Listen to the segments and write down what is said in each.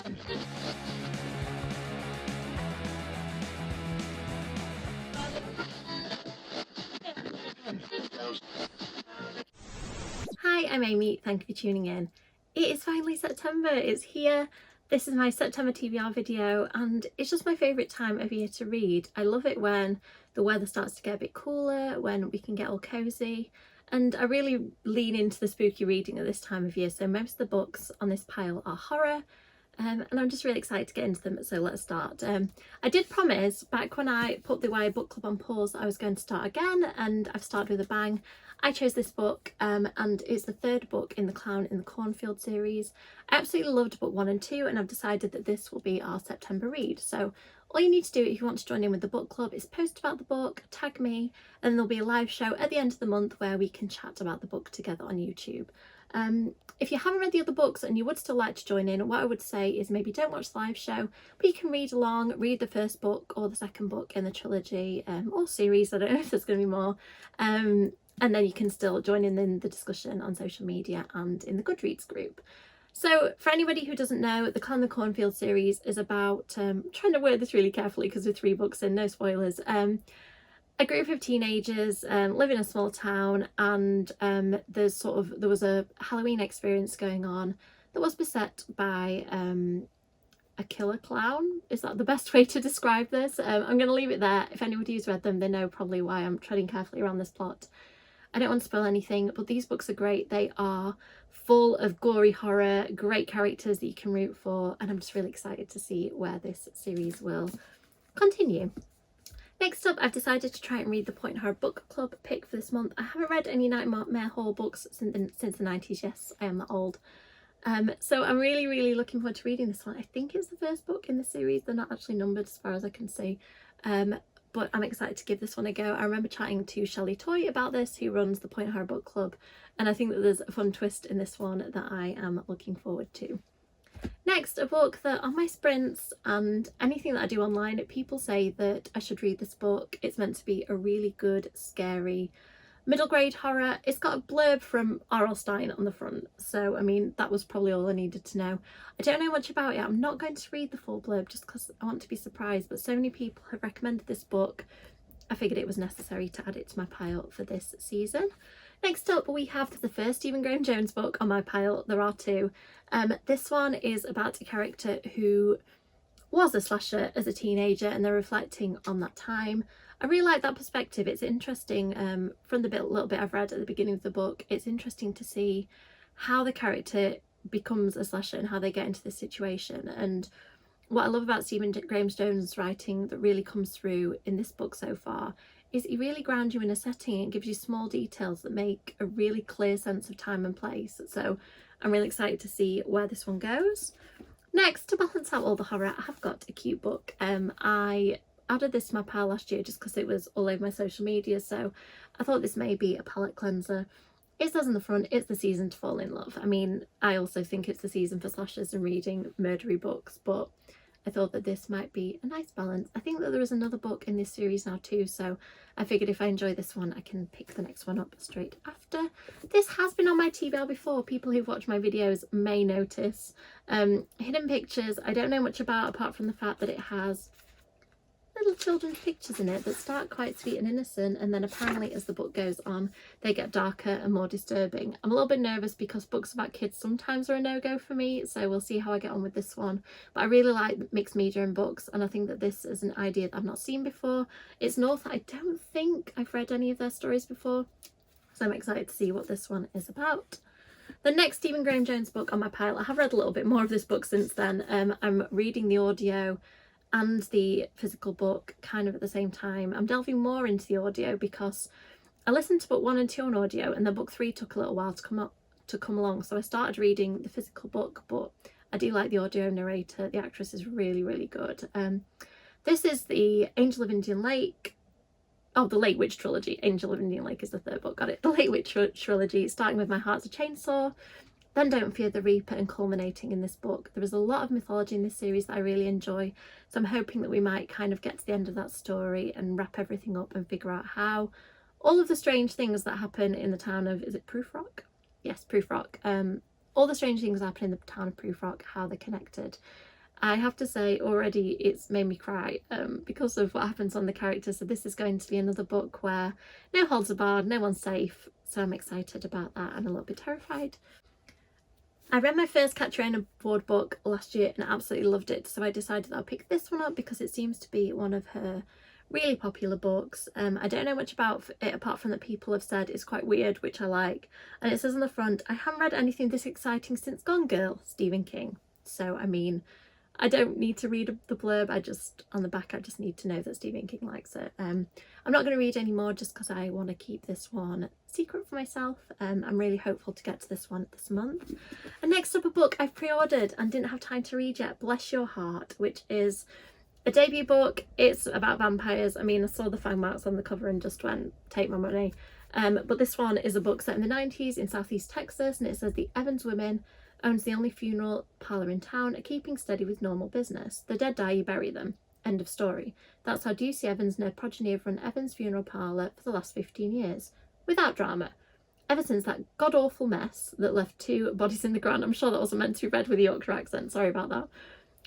Hi, I'm Amy, thank you for tuning in. It is finally September, it's here. This is my September TBR video and it's just my favourite time of year to read. I love it when the weather starts to get a bit cooler, when we can get all cosy, and I really lean into the spooky reading at this time of year, so most of the books on this pile are horror. And I'm just really excited to get into them, so let's start. I did promise back when I put the YA book club on pause I was going to start again, and I've started with a bang. I chose this book and it's the third book in the Clown in the Cornfield series. I absolutely loved book 1 and 2 and I've decided that this will be our September read. So all you need to do if you want to join in with the book club is post about the book, tag me, and there'll be a live show at the end of the month where we can chat about the book together on YouTube. If you haven't read the other books and you would still like to join in, what I would say is maybe don't watch the live show, but you can read along, read the first book or the second book in the trilogy or series, I don't know if there's going to be more, and then you can still join in the discussion on social media and in the Goodreads group. So for anybody who doesn't know, the Clown in the Cornfield series is about, trying to word this really carefully because with 3 books in, no spoilers, a group of teenagers live in a small town, and there was a Halloween experience going on that was beset by a killer clown. Is that the best way to describe this? I'm going to leave it there. If anybody who's read them, they know probably why I'm treading carefully around this plot. I don't want to spoil anything, but these books are great. They are full of gory horror, great characters that you can root for, and I'm just really excited to see where this series will continue. Next up, I've decided to try and read the Point Horror Book Club pick for this month. I haven't read any Nightmare Horror books since the 90s. Yes, I am that old. So I'm really looking forward to reading this one. I think it's the first book in the series. They're not actually numbered as far as I can see. But I'm excited to give this one a go. I remember chatting to Shelley Toy about this, who runs the Point Horror Book Club, and I think that there's a fun twist in this one that I am looking forward to. Next, a book that on my sprints and anything that I do online, people say that I should read this book. It's meant to be a really good, scary, middle grade horror. It's got a blurb from R.L. Stine on the front, so I mean that was probably all I needed to know. I don't know much about it. I'm not going to read the full blurb just because I want to be surprised, but so many people have recommended this book, I figured it was necessary to add it to my pile for this season. Next up, we have the first Stephen Graham Jones book on my pile. There are 2. This one is about a character who was a slasher as a teenager, and they're reflecting on that time. I really like that perspective. It's interesting, from the little bit I've read at the beginning of the book, it's interesting to see how the character becomes a slasher and how they get into this situation. And what I love about Stephen Graham Jones' writing that really comes through in this book so far is he really grounds you in a setting and gives you small details that make a really clear sense of time and place. So I'm really excited to see where this one goes. Next, to balance out all the horror, I have got a cute book. I added this to my pile last year just because it was all over my social media, so I thought this may be a palette cleanser. It says on the front, it's the season to fall in love. I mean, I also think it's the season for slashers and reading murdery books, but I thought that this might be a nice balance. I think that there is another book in this series now too, so I figured if I enjoy this one, I can pick the next one up straight after. This has been on my TBR before. People who've watched my videos may notice. Hidden Pictures, I don't know much about apart from the fact that it has little children's pictures in it that start quite sweet and innocent, and then apparently as the book goes on they get darker and more disturbing. I'm a little bit nervous because books about kids sometimes are a no-go for me, so we'll see how I get on with this one. But I really like mixed media in books, and I think that this is an idea that I've not seen before. It's an author I don't think I've read any of their stories before, so I'm excited to see what this one is about. The next Stephen Graham Jones book on my pile, I have read a little bit more of this book since then. I'm reading the audio and the physical book kind of at the same time. I'm delving more into the audio because I listened to book 1 and 2 on audio, and then book 3 took a little while to come along, so I started reading the physical book, but I do like the audio narrator. The actress is really good. This is the Angel of Indian Lake. Oh, the Late Witch trilogy. Angel of Indian Lake is the 3rd book, got it. The Late Witch trilogy, starting with My Heart's a Chainsaw, then Don't Fear the Reaper, and culminating in this book. There is a lot of mythology in this series that I really enjoy, so I'm hoping that we might kind of get to the end of that story and wrap everything up and figure out how all of the strange things that happen in the town of, is it Prufrock? Yes, Prufrock. All the strange things that happen in the town of Prufrock, how they're connected. I have to say already it's made me cry because of what happens on the character. So this is going to be another book where no holds are barred, no one's safe. So I'm excited about that and a little bit terrified. I read my first Catcher in a Board book last year and absolutely loved it, so I decided I'll pick this one up because it seems to be one of her really popular books. I don't know much about it apart from that people have said it's quite weird, which I like. And it says on the front, I haven't read anything this exciting since Gone Girl, Stephen King. So I mean, I don't need to read the blurb, on the back I just need to know that Stephen King likes it. I'm not going to read any more just because I want to keep this one secret for myself. I'm really hopeful to get to this one this month. And next up, a book I've pre-ordered and didn't have time to read yet, Bless Your Heart, which is a debut book. It's about vampires. I mean, I saw the fang marks on the cover and just went, take my money. But this one is a book set in the 90s in southeast Texas, and it says the Evans women owns the only funeral parlour in town, are keeping steady with normal business. The dead die, you bury them. End of story. That's how Ducey Evans and her progeny have run Evans Funeral Parlour for the last 15 years. Without drama. Ever since that god-awful mess that left 2 bodies in the ground. I'm sure that wasn't meant to be read with a Yorkshire accent, sorry about that.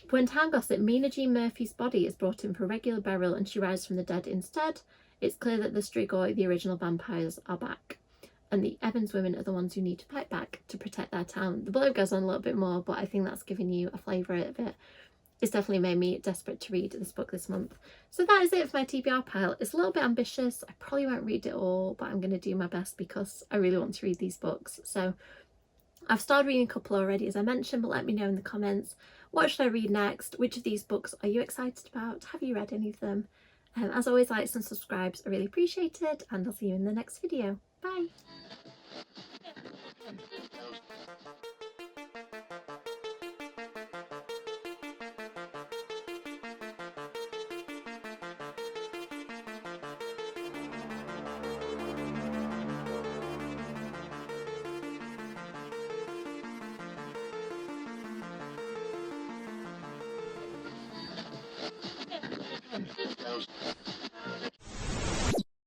When town gossip, Mina G. Murphy's body is brought in for regular burial and she rises from the dead instead, it's clear that the Strigoi, the original vampires, are back. And the Evans women are the ones who need to fight back to protect their town. The blurb goes on a little bit more, but I think that's giving you a flavour of it. It's definitely made me desperate to read this book this month. So that is it for my TBR pile. It's a little bit ambitious. I probably won't read it all, but I'm going to do my best because I really want to read these books. So I've started reading a couple already, as I mentioned, but let me know in the comments. What should I read next? Which of these books are you excited about? Have you read any of them? As always, likes and subscribes are really appreciated, and I'll see you in the next video. Bye!